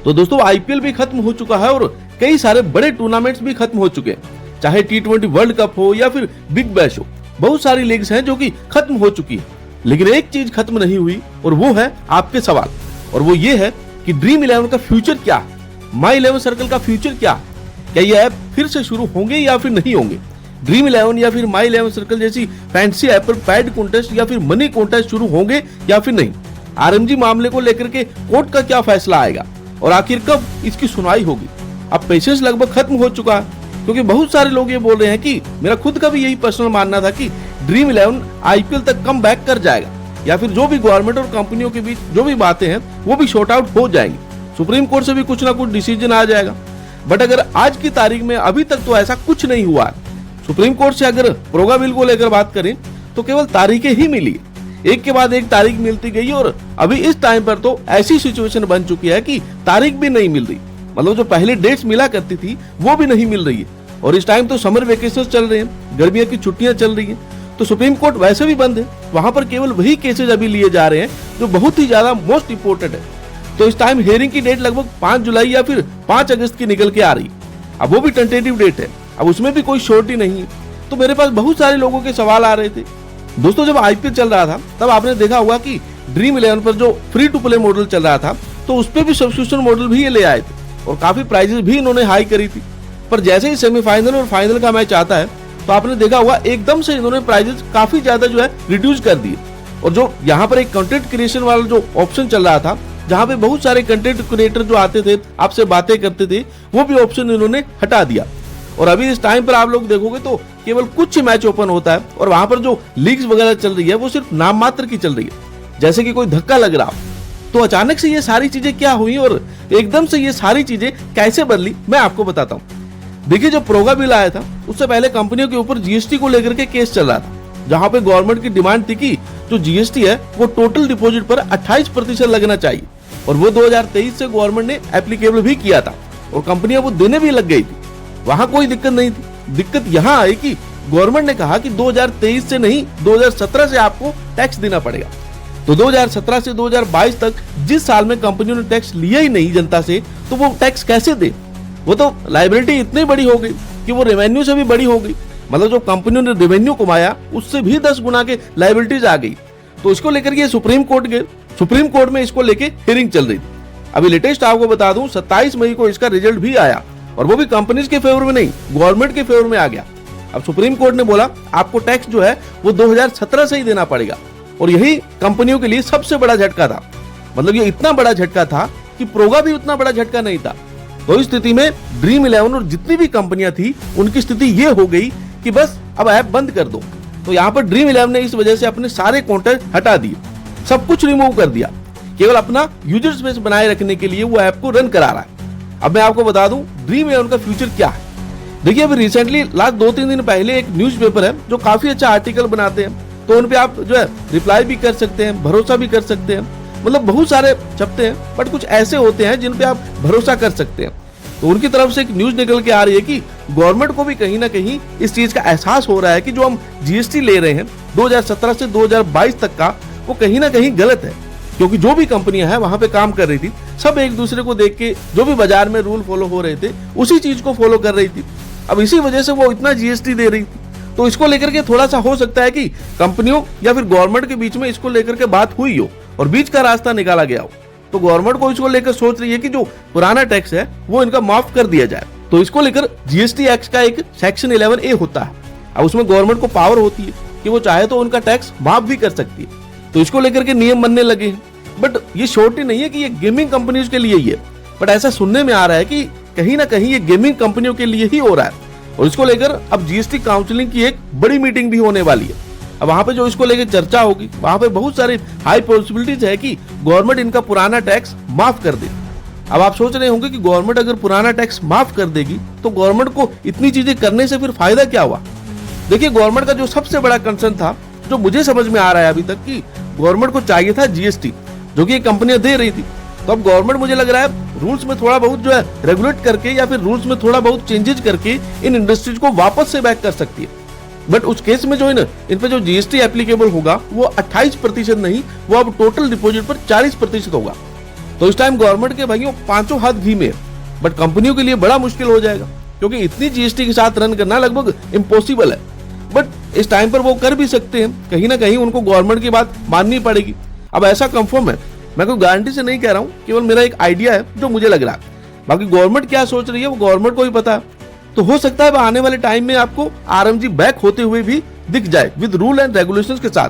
तो दोस्तों आईपीएल भी खत्म हो चुका है और कई सारे बड़े टूर्नामेंट्स भी खत्म हो चुके हैं, चाहे T20 वर्ल्ड कप हो या फिर बिग बैश हो। बहुत सारी लीग्स हैं जो कि खत्म हो चुकी है, लेकिन एक चीज खत्म नहीं हुई और वो है आपके सवाल। और वो ये है कि ड्रीम 11 का फ्यूचर क्या है, माई 11 सर्कल का फ्यूचर क्या है, क्या ये ऐप फिर से शुरू होंगे या फिर नहीं होंगे। ड्रीम 11 या फिर माई 11 सर्कल जैसी फैंसी ऐप पर पैड कॉन्टेस्ट या फिर मनी कॉन्टेस्ट शुरू होंगे या फिर नहीं। आरएमजी मामले को लेकर के कोर्ट का क्या फैसला आएगा और आखिर कब इसकी सुनवाई होगी। अब पेशेंस लगभग खत्म हो चुका है, क्योंकि बहुत सारे लोग ये बोल रहे हैं कि मेरा खुद का भी यही पर्सनल मानना था कि ड्रीम 11 आईपीएल तक कम बैक कर जाएगा या फिर जो भी गवर्नमेंट और कंपनियों के बीच जो भी बातें हैं वो भी शॉर्ट आउट हो जाएंगी, सुप्रीम कोर्ट से भी कुछ ना कुछ डिसीजन आ जाएगा। बट अगर आज की तारीख में अभी तक तो ऐसा कुछ नहीं हुआ। सुप्रीम कोर्ट से अगर प्रोगा बिल को लेकर बात करें तो केवल तारीखें ही मिली, एक के बाद एक तारीख मिलती गई और अभी इस टाइम पर तो ऐसी सिचुएशन बन चुकी है कि तारीख भी नहीं मिल रही। मतलब जो पहले डेट्स मिला करती थी वो भी नहीं मिल रही है। और इस टाइम तो समर वेकेशन चल रहे हैं, गर्मियों की छुट्टियां चल रही हैं, तो सुप्रीम कोर्ट वैसे भी बंद है। वहां पर केवल वही केसेज अभी लिए जा रहे हैं जो बहुत ही ज्यादा मोस्ट इंपोर्टेंट है। तो इस टाइम हियरिंग की डेट लगभग 5 जुलाई या फिर 5 अगस्त की निकल के आ रही। अब वो भी टेंटेटिव डेट है, अब उसमें भी कोई श्योरिटी नहीं है। तो मेरे पास बहुत सारे लोगों के सवाल आ रहे थे। दोस्तों जब आईपीएल चल रहा था तब आपने देखा होगा कि ड्रीम 11 पर जो फ्री टू प्ले मॉडल चल रहा था तो उस पर भी सब्सक्रिप्शन मॉडल भी ये ले आए थे और काफी प्राइजेस भी इन्होंने हाई करी थी। पर जैसे ही सेमीफाइनल और फाइनल का मैच आता है तो आपने देखा होगा एकदम से इन्होंने प्राइजेस काफी ज्यादा जो है रिड्यूस कर दिए। और जो यहाँ पर एक कंटेंट क्रिएशन वाला जो ऑप्शन चल रहा था, जहाँ पे बहुत सारे कंटेंट क्रिएटर जो आते थे आपसे बातें करते थे, वो भी ऑप्शन इन्होंने हटा दिया। और अभी इस टाइम पर आप लोग देखोगे तो केवल कुछ मैच ओपन होता है और वहां पर जो लीग्स वगैरह चल रही है वो सिर्फ नाम मात्र की चल रही है, जैसे कि कोई धक्का लग रहा हो। तो अचानक से ये सारी चीजें क्या हुई और एकदम से ये सारी चीजें कैसे बदली, मैं आपको बताता हूँ। देखिए जब प्रोगा बिल आया था उससे पहले कंपनियों के ऊपर जीएसटी को लेकर के केस चल रहा था, जहां पे गवर्नमेंट की डिमांड थी कि जो जीएसटी है वो टोटल डिपॉजिट पर 28% लगना चाहिए। और वो 2023 से गवर्नमेंट ने एप्लीकेबल भी किया था और कंपनियां वो देने भी लग गई थी, वहां कोई दिक्कत नहीं थी। दिक्कत यहाँ आई कि गवर्नमेंट ने कहा कि 2023 से नहीं 2017 से आपको टैक्स देना पड़ेगा। तो 2017 से 2022 तक जिस साल में कंपनियों ने टैक्स लिया ही नहीं जनता से, तो वो टैक्स कैसे दे। वो तो लायबिलिटी इतनी बड़ी हो गई कि वो रेवेन्यू से भी बड़ी हो गई। मतलब जो कंपनियों ने रेवेन्यू कमाया उससे भी 10 गुना के लायबिलिटीज आ गई। तो इसको लेकर के सुप्रीम कोर्ट गए, सुप्रीम कोर्ट में इसको लेके हियरिंग चल रही थी। अभी लेटेस्ट आपको बता दूं 27 मई को इसका रिजल्ट भी आया और वो भी कंपनीज के फेवर में नहीं, गवर्नमेंट के फेवर में आ गया। अब सुप्रीम कोर्ट ने बोला आपको टैक्स जो है वो 2017 से ही देना पड़ेगा। और यही कंपनियों के लिए सबसे बड़ा झटका था। मतलब ये इतना बड़ा झटका था कि प्रोगा भी उतना बड़ा झटका नहीं था। तो इस स्थिति में ड्रीम 11 और जितनी भी कंपनियां थी उनकी स्थिति ये हो गई कि बस अब ऐप बंद कर दो। तो यहाँ पर ड्रीम 11 ने इस वजह से अपने सारे कंटेंट हटा दिए, सब कुछ रिमूव कर दिया, केवल अपना यूजर स्पेस बनाए रखने के लिए वो ऐप को रन करा रहा है। अब मैं आपको बता दूं ड्रीम 11 का फ्यूचर क्या है। देखिए अभी रिसेंटली लास्ट 2-3 दिन पहले एक न्यूज़पेपर है जो काफी अच्छा आर्टिकल बनाते हैं, तो उन पे आप जो है रिप्लाई भी कर सकते हैं, भरोसा भी कर सकते हैं। मतलब बहुत सारे छपते हैं बट कुछ ऐसे होते हैं जिन पे आप भरोसा कर सकते हैं। तो उनकी तरफ से एक न्यूज निकल के आ रही है कि गवर्नमेंट को भी कहीं ना कहीं इस चीज का एहसास हो रहा है कि जो हम जीएसटी ले रहे हैं 2017 से 2022 तक का, वो कहीं ना कहीं गलत है। क्योंकि जो भी कंपनियां हैं वहां पे काम कर रही थी, सब एक दूसरे को देख के जो भी बाजार में रूल फॉलो हो रहे थे उसी चीज को फॉलो कर रही थी। अब इसी वजह से वो इतना जीएसटी दे रही थी। तो इसको लेकर के थोड़ा सा हो सकता है कि कंपनियों या फिर गवर्नमेंट के बीच में इसको लेकर के बात हुई हो और बीच का रास्ता निकाला गया हो। तो गवर्नमेंट को इसको लेकर सोच रही है कि जो पुराना टैक्स है वो इनका माफ कर दिया जाए। तो इसको लेकर जीएसटी एक्ट का एक सेक्शन 11A होता है। अब उसमें गवर्नमेंट को पावर होती है कि वो चाहे तो उनका टैक्स माफ भी कर सकती है। तो इसको लेकर के नियम बनने लगे हैं। बट ये श्योरिटी नहीं है कि ये गेमिंग कंपनीज के लिए ही है, बट ऐसा सुनने में आ रहा है कि कहीं ना कहीं ये गेमिंग कंपनियों के लिए ही हो रहा है। और इसको लेकर अब जीएसटी काउंसिलिंग की एक बड़ी मीटिंग भी होने वाली है। अब वहां पे जो इसको लेकर चर्चा होगी, वहां पे बहुत सारी हाई पॉसिबिलिटीज है कि गवर्नमेंट इनका पुराना टैक्स माफ कर दे। अब आप सोच रहे होंगे कि गवर्नमेंट अगर पुराना टैक्स माफ कर देगी तो गवर्नमेंट को इतनी चीजें करने से फिर फायदा क्या हुआ। देखिए गवर्नमेंट का जो सबसे बड़ा कंसर्न था, जो मुझे समझ में आ रहा है अभी तक, कि गवर्नमेंट को चाहिए था जीएसटी, जो कि कंपनियां दे रही थी। तो अब गवर्नमेंट मुझे लग रहा है रूल्स में थोड़ा बहुत जो है रेगुलेट करके या फिर रूल्स में थोड़ा बहुत चेंजेस करके इन इंडस्ट्रीज को वापस से बैक कर सकती है। बट उस केस में जो है ना, इन पे जो जीएसटी एप्लीकेबल होगा वो 28% नहीं, वो अब टोटल डिपॉजिट पर 40% होगा। तो इस टाइम गवर्नमेंट के भाइयों पांचों हाथ घी में, बट कंपनियों के लिए बड़ा मुश्किल हो जाएगा, क्योंकि इतनी जीएसटी के साथ रन करना लगभग इम्पॉसिबल है। बट इस टाइम पर वो कर भी सकते हैं, कहीं ना कहीं उनको गवर्नमेंट की बात माननी पड़ेगी। अब ऐसा कंफर्म है, मैं कोई गारंटी से नहीं कह रहा हूँ, केवल मेरा एक आइडिया है जो मुझे लग रहा है। बाकी गवर्नमेंट क्या सोच रही है वो गवर्नमेंट को भी पता है। तो हो सकता है आने वाले टाइम में आपको आरएमजी बैक होते हुए भी दिख जाए विद रूल एंड रेगुलेशंस के साथ।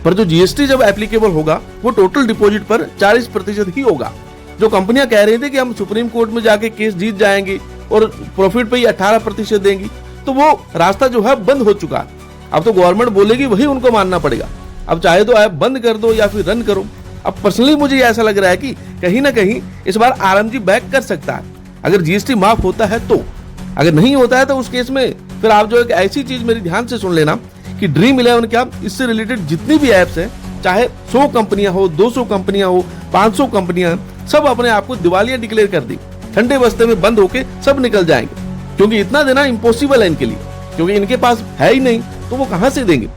पर जो जीएसटी जब एप्लीकेबल होगा वो टोटल डिपॉजिट पर 40% ही होगा। जो कंपनियां कह रही थी कि हम सुप्रीम कोर्ट में जाके केस जीत जाएंगे और प्रॉफिट पे ही 18% देंगी, तो वो रास्ता जो है बंद हो चुका। अब तो गवर्नमेंट बोलेगी वही उनको मानना पड़ेगा। अब चाहे तो ऐप बंद कर दो या फिर रन करो। अब पर्सनली मुझे ऐसा लग रहा है कि कहीं ना कहीं इस बार आरएमजी बैक कर सकता है, अगर जीएसटी माफ होता है तो। अगर नहीं होता है तो उस केस में फिर आप जो एक ऐसी चीज मेरी ध्यान से सुन लेना कि ड्रीम11 क्या इससे रिलेटेड जितनी भी एप्स हैं, चाहे 100 कंपनियां हो, 200 कंपनियां हो, 500 कंपनियां, सब अपने आप को दिवालिया डिक्लेयर कर दी, ठंडे बस्ते में बंद होके सब निकल जाएंगे। क्योंकि इतना देना इम्पॉसिबल है इनके लिए, क्योंकि इनके पास है ही नहीं, तो वो कहां से देंगे।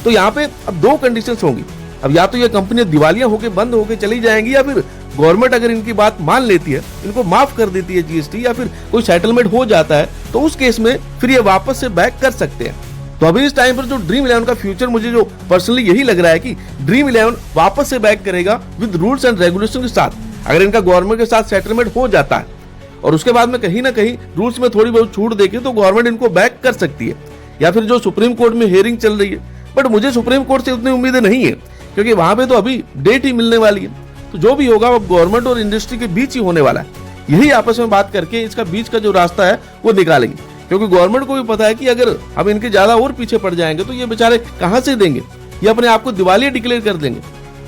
तो यहाँ पे अब 2 कंडीशंस होंगी। अब या तो ये कंपनियां दिवालिया होके बंद होके चली जाएंगी, या फिर गवर्नमेंट अगर इनकी बात मान लेती है, इनको माफ कर देती है जीएसटी, या फिर कोई सेटलमेंट हो जाता है, तो उस केस में फिर ये वापस से बैक कर सकते हैं। तो अभी इस टाइम पर जो ड्रीम11 का फ्यूचर, मुझे जो पर्सनली यही लग रहा है कि ड्रीम11 वापस से बैक करेगा विद रूल्स एंड रेगुलेशन के साथ, अगर इनका गवर्नमेंट के साथ सेटलमेंट हो जाता है। और उसके बाद में कहीं ना कहीं रूल्स में थोड़ी बहुत छूट देके तो गवर्नमेंट इनको बैक कर सकती है। या फिर जो सुप्रीम कोर्ट में हियरिंग चल रही है, बट मुझे सुप्रीम कोर्ट से उतनी उम्मीदें नहीं है, क्योंकि वहां पे तो अभी डेट ही मिलने वाली है। तो जो भी होगा वो गवर्नमेंट और इंडस्ट्री के बीच ही होने वाला है। यही आपस में बात करके इसका बीच का जो रास्ता है वो निकालेंगे, क्योंकि गवर्नमेंट को भी पता है कि अगर हम इनके ज्यादा और पीछे पड़ जाएंगे तो ये बेचारे कहां से देंगे, ये अपने आप को दिवालिया डिक्लेयर कर देंगे।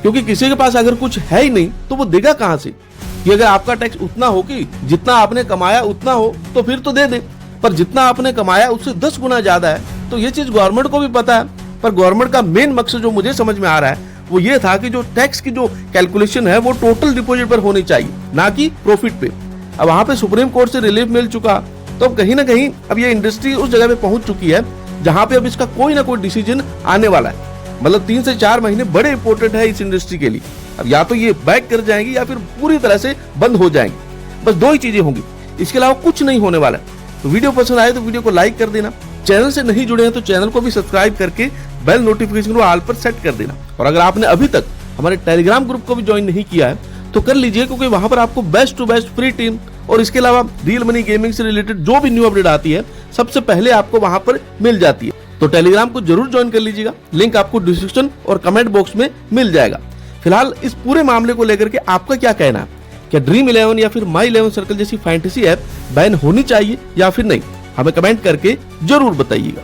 क्योंकि किसी के पास अगर कुछ है ही नहीं तो वो देगा कहां से। कि अगर आपका टैक्स उतना हो कि जितना आपने कमाया उतना हो तो फिर तो दे दे, पर जितना आपने कमाया उससे 10 गुना ज्यादा है, तो ये चीज गवर्नमेंट को भी पता है। पर गवर्नमेंट का मेन मकसद जो मुझे समझ में आ रहा है वो ये था कि जो टैक्स की जो कैलकुलेशन है वो टोटल डिपॉजिट पर होनी चाहिए, ना कि प्रॉफिट पे। अब वहां पे सुप्रीम कोर्ट से रिलीफ मिल चुका, तो अब कहीं ना कहीं अब ये इंडस्ट्री उस जगह पे पहुंच चुकी है जहां पे अब इसका कोई ना कोई डिसीजन आने वाला है। मतलब 3 से 4 महीने बड़े इंपॉर्टेंट है इस इंडस्ट्री के लिए। अब या तो ये बैक कर जाएंगी या फिर पूरी तरह से बंद हो जाएंगी। बस 2 ही चीजें होंगी, इसके अलावा कुछ नहीं होने वाला। तो वीडियो पसंद आए तो वीडियो को लाइक कर देना, चैनल से नहीं जुड़े हैं तो चैनल को भी सब्सक्राइब करके बेल नोटिफिकेशन को ऑल पर सेट कर देना। और अगर आपने अभी तक हमारे टेलीग्राम ग्रुप को भी ज्वाइन नहीं किया है तो कर लीजिए, क्योंकि वहां पर आपको best to best free team और इसके अलावा रियल मनी गेमिंग से रिलेटेड जो भी न्यू अपडेट आती है सबसे पहले आपको वहां पर मिल जाती है। तो टेलीग्राम को जरूर ज्वाइन कर लीजिएगा, लिंक आपको डिस्क्रिप्शन और कमेंट बॉक्स में मिल जाएगा। फिलहाल इस पूरे मामले को लेकर के आपका क्या कहना है, क्या ड्रीम11 या फिर माई11 सर्कल जैसी फैंटेसी ऐप बैन होनी चाहिए या फिर नहीं, हमें कमेंट करके जरूर बताइएगा।